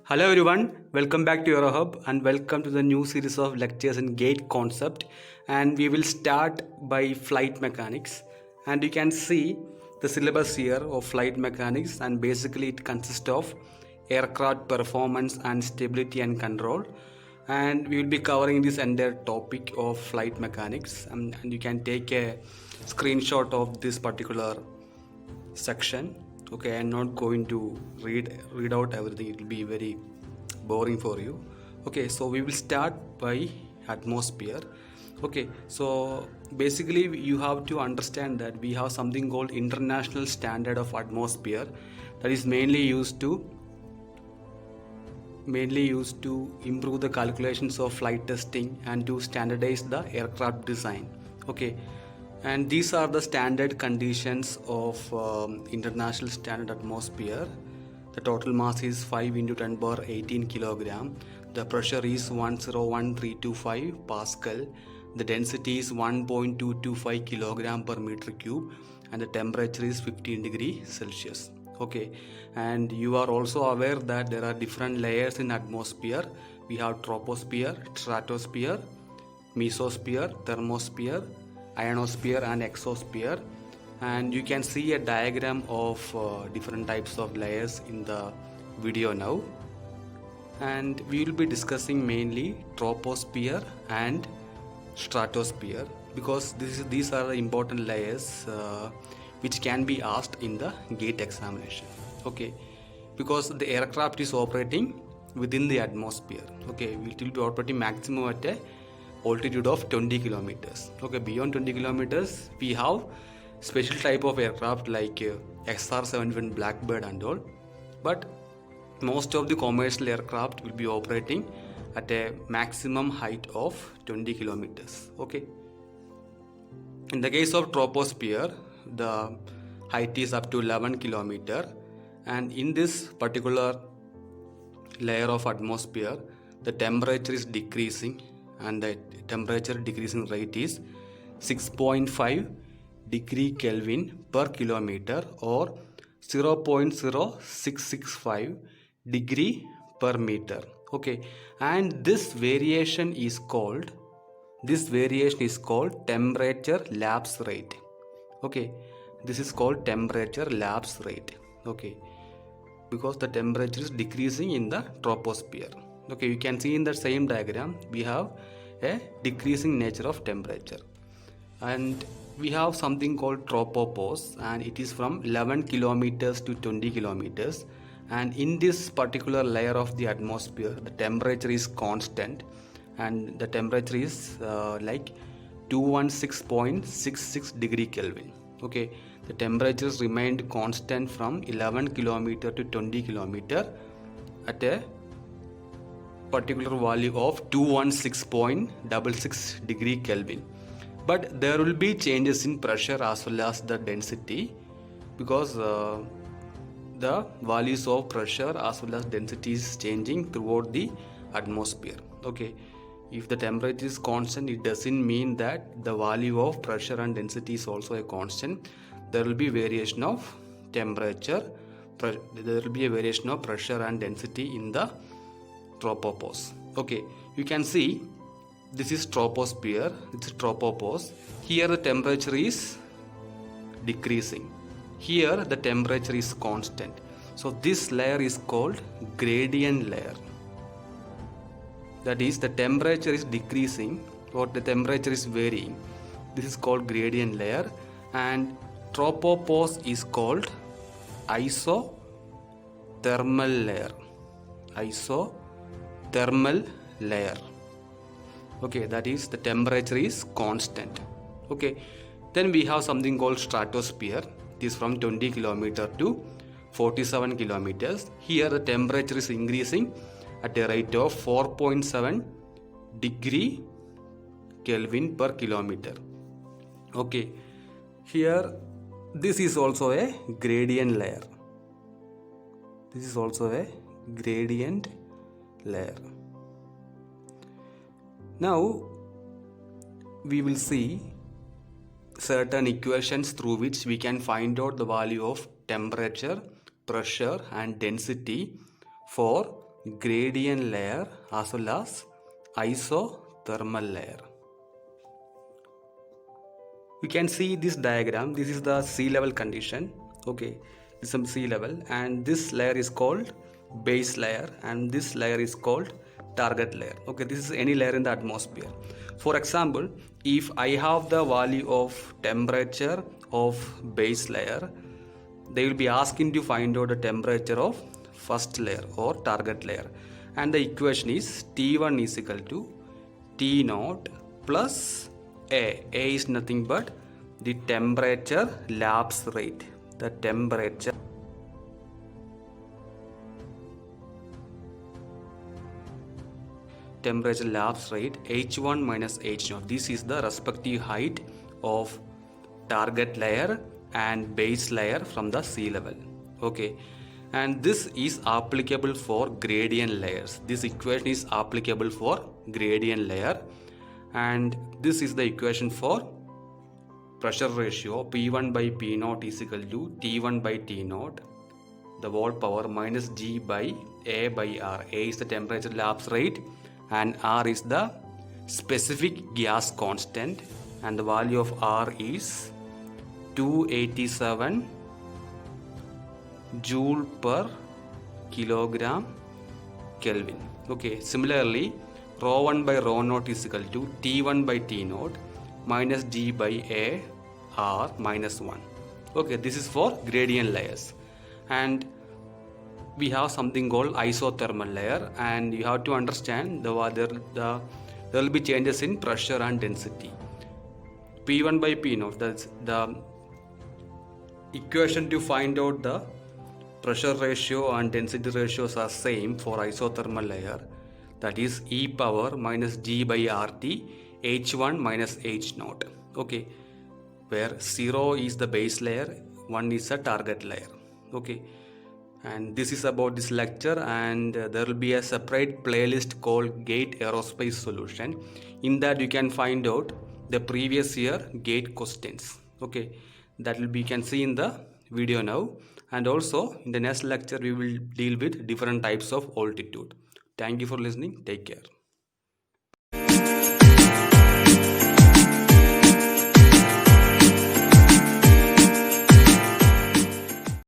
Hello everyone, welcome back to EuroHub and welcome to the new series of lectures in gate concept, and we will start by flight mechanics. And you can see the syllabus here of flight mechanics, and basically it consists of aircraft performance and stability and control, and we will be covering this entire topic of flight mechanics, and you can take a screenshot of this particular section. Okay, I'm not going to read out everything, it will be very boring for you. Okay, so we will start by atmosphere. Okay, so basically you have to understand that we have something called international standard of atmosphere that is mainly used to improve the calculations of flight testing and to standardize the aircraft design. Okay, and these are the standard conditions of international standard atmosphere. The total mass is 5 into 10 power 18 kilogram. The pressure is 101325 pascal. The density is 1.225 kilogram per meter cube, and the temperature is 15 degree Celsius. Okay, and you are also aware that there are different layers in atmosphere. We have troposphere, stratosphere, mesosphere, thermosphere, ionosphere and exosphere, and you can see a diagram of different types of layers in the video now. And we will be discussing mainly troposphere and stratosphere because these are the important layers which can be asked in the gate examination. Okay, because the aircraft is operating within the atmosphere. Okay, we will be operating maximum at a altitude of 20 kilometers. Okay, beyond 20 kilometers we have special type of aircraft like XR-71 Blackbird and all, but most of the commercial aircraft will be operating at a maximum height of 20 kilometers. Okay, in the case of troposphere the height is up to 11 kilometer, and in this particular layer of atmosphere the temperature is decreasing, and the temperature decreasing rate is 6.5 degree Kelvin per kilometer or 0.0665 degree per meter. Okay, and this variation is called temperature lapse rate. Okay, this is called temperature lapse rate. Okay, because the temperature is decreasing in the troposphere. Okay, you can see in the same diagram we have a decreasing nature of temperature, and we have something called tropopause, and it is from 11 kilometers to 20 kilometers, and in this particular layer of the atmosphere the temperature is constant, and the temperature is like 216.66 degree Kelvin. Okay, the temperatures remained constant from 11 kilometer to 20 kilometer at a particular value of 216.66 degree Kelvin, but there will be changes in pressure as well as the density, because the values of pressure as well as density is changing throughout the atmosphere. Okay, if the temperature is constant, it doesn't mean that the value of pressure and density is also a constant. There will be variation of temperature, there will be a variation of pressure and density in the tropopause. Okay, you can see this is troposphere, it's tropopause. Here the temperature is decreasing, here the temperature is constant, so this layer is called gradient layer. That is, the temperature is decreasing or the temperature is varying. This is called gradient layer, and tropopause is called isothermal layer. Isothermal layer. Okay, that is, the temperature is constant. Okay, then we have something called stratosphere. It is from 20 kilometer to 47 kilometers. Here the temperature is increasing at a rate of 4.7 degree Kelvin per kilometer. Okay, here this is also a gradient layer. This is also a gradient layer. Now we will see certain equations through which we can find out the value of temperature, pressure and density for gradient layer as well as isothermal layer. You can see this diagram. This is the sea level condition. Okay, this is some sea level, and this layer is called base layer, and this layer is called target layer. Okay, this is any layer in the atmosphere. For example, if I have the value of temperature of base layer, they will be asking to find out the temperature of first layer or target layer, and the equation is T1 is equal to T naught plus A. A is nothing but the temperature lapse rate. The temperature lapse rate H1 minus H0. This is the respective height of target layer and base layer from the sea level. Okay, and this is applicable for gradient layers. This equation is applicable for gradient layer, and this is the equation for pressure ratio. P1 by P naught is equal to T1 by T naught, the whole power, minus G by A by R. A is the temperature lapse rate and R is the specific gas constant, and the value of R is 287 joule per kilogram Kelvin. Okay, similarly, rho 1 by rho naught is equal to T1 by T naught minus G by A R minus 1. Okay, this is for gradient layers. And we have something called isothermal layer, and you have to understand there will be changes in pressure and density. P1 by P naught, that's the equation to find out the pressure ratio and density ratios are same for isothermal layer, that is E power minus G by RT H1 minus H naught. Okay, where 0 is the base layer, 1 is a target layer. Okay, and this is about this lecture, and there will be a separate playlist called GATE Aerospace Solution. In that you can find out the previous year GATE questions. Okay, that will be, you can see in the video now, and also in the next lecture we will deal with different types of altitude. Thank you for listening. Take care.